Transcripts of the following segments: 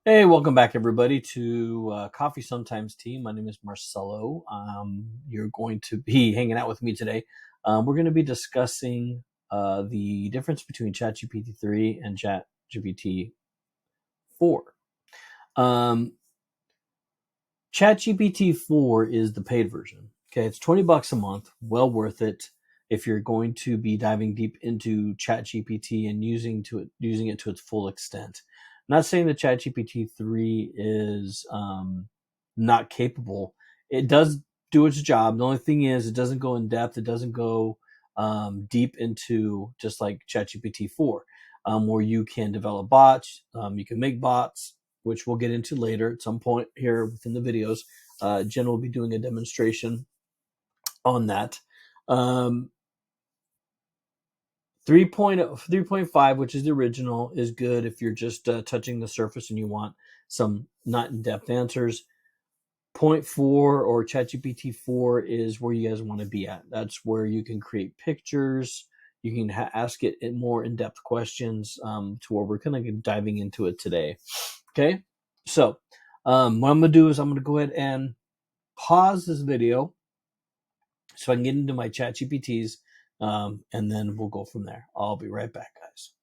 Hey, welcome back, everybody, to Coffee Sometimes Tea. My name is Marcelo. You're going to be hanging out with me today. We're going to be discussing the difference between ChatGPT 3 and ChatGPT 4. Um, ChatGPT 4 is the paid version. Okay, it's $20 a month, well worth it if you're going to be diving deep into ChatGPT and using it to its full extent. I'm not saying that ChatGPT 3 is not capable. It does do its job. The only thing is, it doesn't go in depth. It doesn't go deep into just like ChatGPT 4, where you can develop bots. You can make bots, which we'll get into later at some point here within the videos. Jen will be doing a demonstration on that. Um, 3.5, which is the original, is good if you're just touching the surface and you want some not in-depth answers. Point 4 or ChatGPT 4 is where you guys want to be at. That's where you can create pictures. You can ask it more in-depth questions to where we're kind of diving into it today. Okay, so what I'm going to do is I'm going to go ahead and pause this video so I can get into my ChatGPTs, and then we'll go from there. I'll be right back, guys.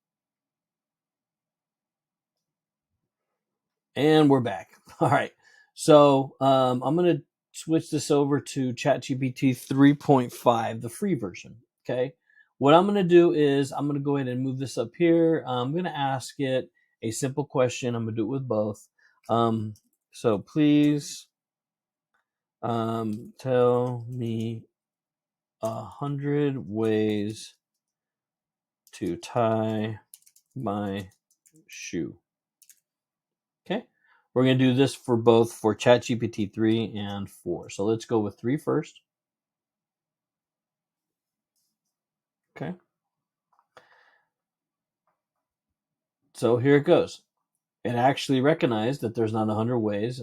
And we're back. All right. So I'm going to switch this over to ChatGPT 3.5, the free version. Okay. What I'm going to do is I'm going to go ahead and move this up here. I'm going to ask it a simple question. I'm going to do it with both. So please tell me 100 ways to tie my shoe. Okay. We're going to do this for both for ChatGPT 3 and 4. So let's go with 3 first. Okay. So here it goes. It actually recognized that there's not 100 ways,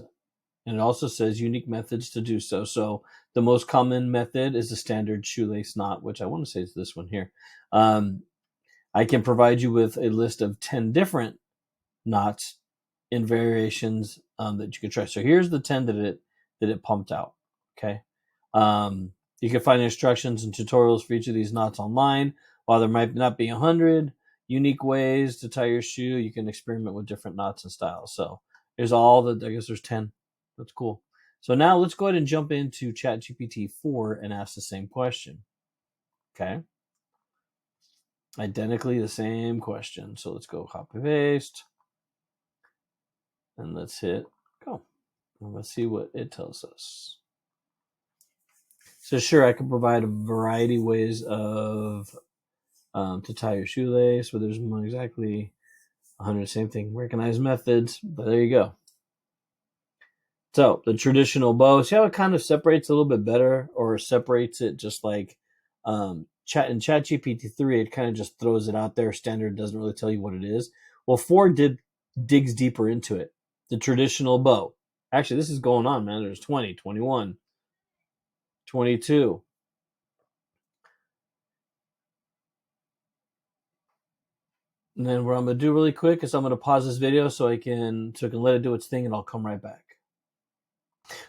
and it also says unique methods to do so. So the most common method is the standard shoelace knot, which I want to say is this one here. I can provide you with a list of 10 different knots in variations that you can try. So here's the 10 that it pumped out. Okay. You can find instructions and tutorials for each of these knots online. While there might not be 100 unique ways to tie your shoe, you can experiment with different knots and styles. So there's I guess there's 10. That's cool. So now let's go ahead and jump into ChatGPT 4 and ask the same question. Okay. Identically the same question. So let's go copy paste. And let's hit go. And let's see what it tells us. So sure, I can provide a variety of ways of to tie your shoelace, but there's not exactly 100 same thing. Recognize methods, but there you go. So the traditional bow, see how it kind of separates a little bit better, or separates it just like ChatGPT 3, it kind of just throws it out there. Standard doesn't really tell you what it is. Well, 4 digs deeper into it. The traditional bow. Actually, this is going on, man. There's 20, 21, 22. And then what I'm going to do really quick is I'm going to pause this video so I can let it do its thing, and I'll come right back.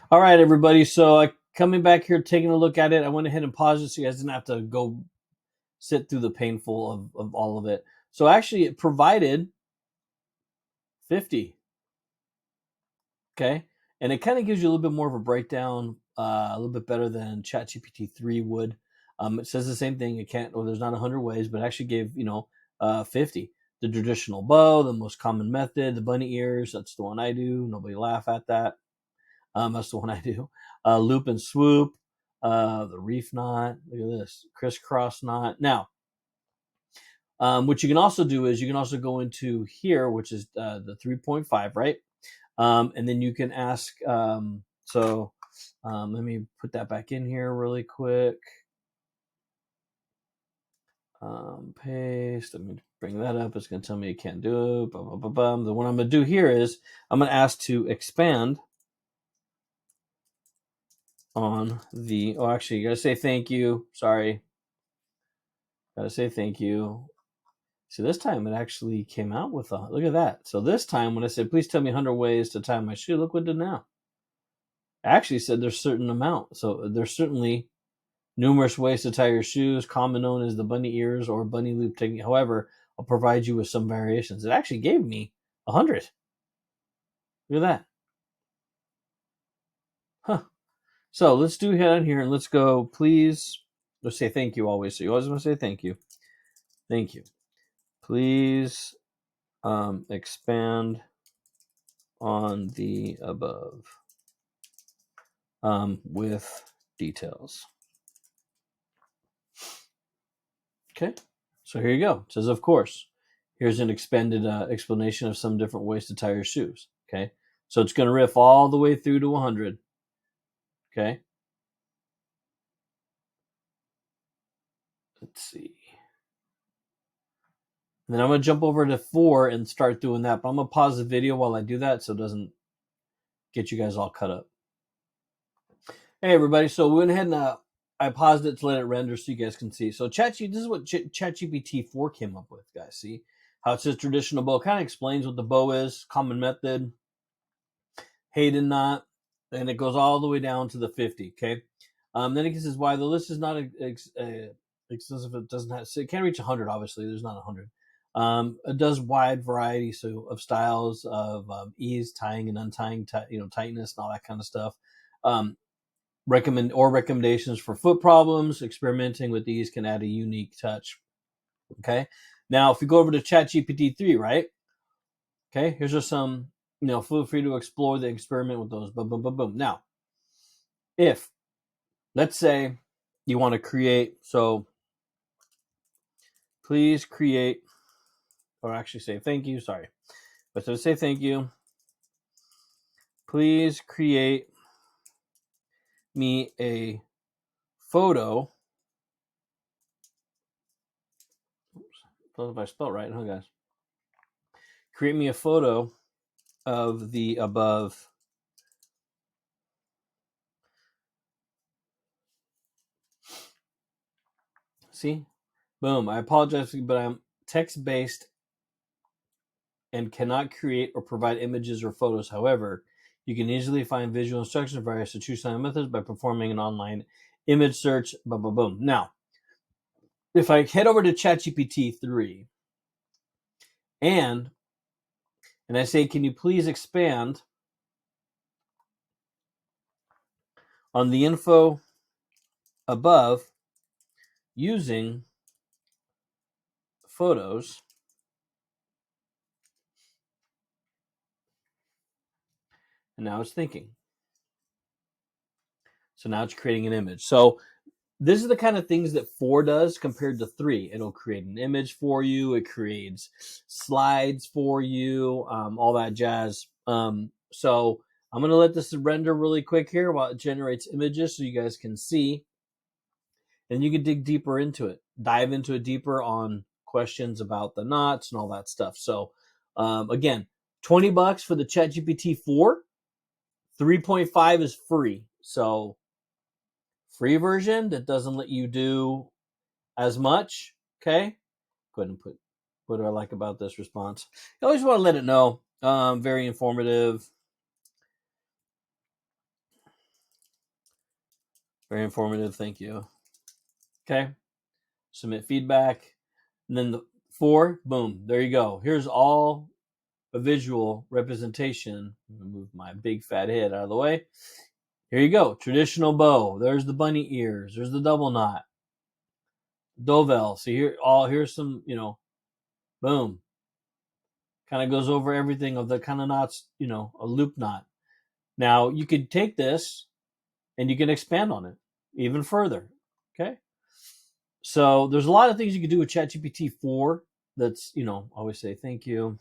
All right, everybody. So coming back here, taking a look at it, I went ahead and paused it so you guys didn't have to go sit through the painful of all of it. So actually, it provided 50. Okay. And it kind of gives you a little bit more of a breakdown, a little bit better than ChatGPT 3 would. It says the same thing. It can't, or there's not 100 ways, but actually gave, 50. The traditional bow, the most common method, the bunny ears. That's the one I do. Nobody laugh at that. That's the one I do. Loop and swoop, the reef knot. Look at this, crisscross knot. Now, what you can also do is you can also go into here, which is the 3.5, right? And then you can ask. Let me put that back in here really quick. Paste. Let me bring that up. It's going to tell me it can't do it. The one I'm going to do here is I'm going to ask to expand on the. Oh, actually, you got to say thank you. Sorry. Got to say thank you. So this time it actually came out with a, look at that. So this time when I said, please tell me 100 ways to tie my shoe, look what it did now. I actually said there's a certain amount. So there's certainly numerous ways to tie your shoes, common known as the bunny ears or bunny loop technique. However, I'll provide you with some variations. It actually gave me 100. Look at that. Huh. So let's do head on here and let's go, please. Let's say thank you always. So you always want to say thank you. Thank you. Please expand on the above with details. Okay, so here you go. It says, of course. Here's an expanded explanation of some different ways to tie your shoes. Okay, so it's going to riff all the way through to 100. Okay, let's see. And then I'm going to jump over to 4 and start doing that. But I'm going to pause the video while I do that so it doesn't get you guys all cut up. Hey, everybody. So we went ahead and I paused it to let it render so you guys can see. So this is what ChatGPT 4 came up with, guys. See how it says traditional bow? Kind of explains what the bow is, common method, Hayden knot, and it goes all the way down to the 50. Okay. Then it says why the list is not extensive. It doesn't have. So it can't reach 100. Obviously, there's not 100. It does wide variety of styles of ease, tying and untying, tightness and all that kind of stuff. Recommendations for foot problems. Experimenting with these can add a unique touch. Okay. Now, if we go over to ChatGPT 3, right? Okay. Here's just some, feel free to explore the experiment with those. Boom, boom, boom, boom. Now, if let's say you want to create, so please create, or actually say thank you. Sorry. But so say thank you. Please create me a photo. Oops. I don't know if I spelled right, huh, guys? Create me a photo of the above. See? Boom. I apologize, but I'm text-based and cannot create or provide images or photos. However, you can easily find visual instructions for various true-sign methods by performing an online image search. Boom, boom, boom. Now, if I head over to ChatGPT 3 and I say, can you please expand on the info above using photos, and now it's thinking. So now it's creating an image. So this is the kind of things that 4 does compared to 3. It'll create an image for you. It creates slides for you, all that jazz. So I'm going to let this render really quick here while it generates images so you guys can see. And you can dig deeper into it, dive into it deeper on questions about the knots and all that stuff. So again, $20 for the ChatGPT 4. 3.5 is free. So free version that doesn't let you do as much. Okay. Go ahead and put what do I like about this response. I always want to let it know. Very informative. Very informative. Thank you. Okay. Submit feedback. And then the 4, boom, there you go. Here's all a visual representation. I'm going to move my big fat head out of the way. Here you go. Traditional bow. There's the bunny ears. There's the double knot. Dovell. So here's some, boom. Kind of goes over everything of the kind of knots, a loop knot. Now you could take this and you can expand on it even further. Okay. So there's a lot of things you can do with ChatGPT 4 that's, always say thank you.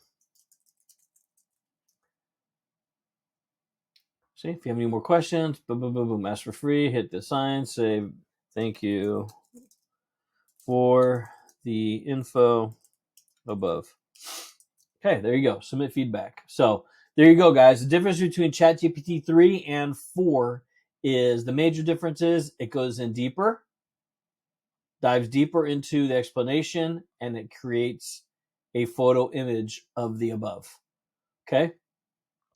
See, if you have any more questions, boom, boom, boom, boom, ask for free, hit the sign, say thank you for the info above. Okay, there you go. Submit feedback. So there you go, guys. The difference between ChatGPT 3 and 4 is the major difference is it goes in deeper, dives deeper into the explanation, and it creates a photo image of the above. Okay.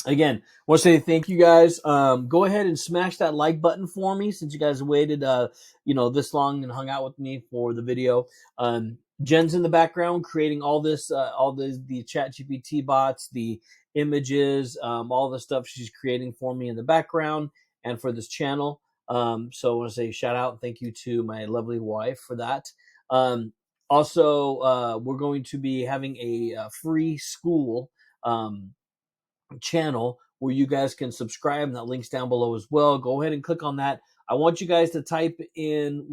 Again, I want to say thank you guys. Go ahead and smash that like button for me since you guys waited, this long and hung out with me for the video. Jen's in the background creating all this, all the Chat GPT bots, the images, all the stuff she's creating for me in the background and for this channel. So I want to say shout out and thank you to my lovely wife for that. Also, we're going to be having a free school channel where you guys can subscribe, and that link's down below as well. Go ahead and click on that. I want you guys to type in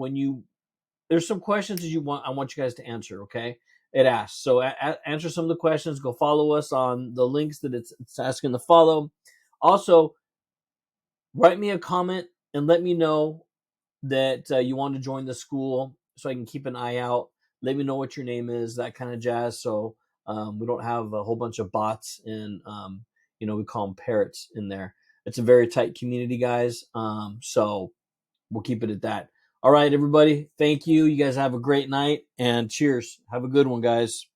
there's some questions that I want you guys to answer. Okay, it asks, so answer some of the questions. Go follow us on the links that it's asking to follow. Also, write me a comment and let me know that you want to join the school so I can keep an eye out. Let me know what your name is, that kind of jazz. So we don't have a whole bunch of bots and, we call them parrots in there. It's a very tight community, guys. So we'll keep it at that. All right, everybody. Thank you. You guys have a great night and cheers. Have a good one, guys.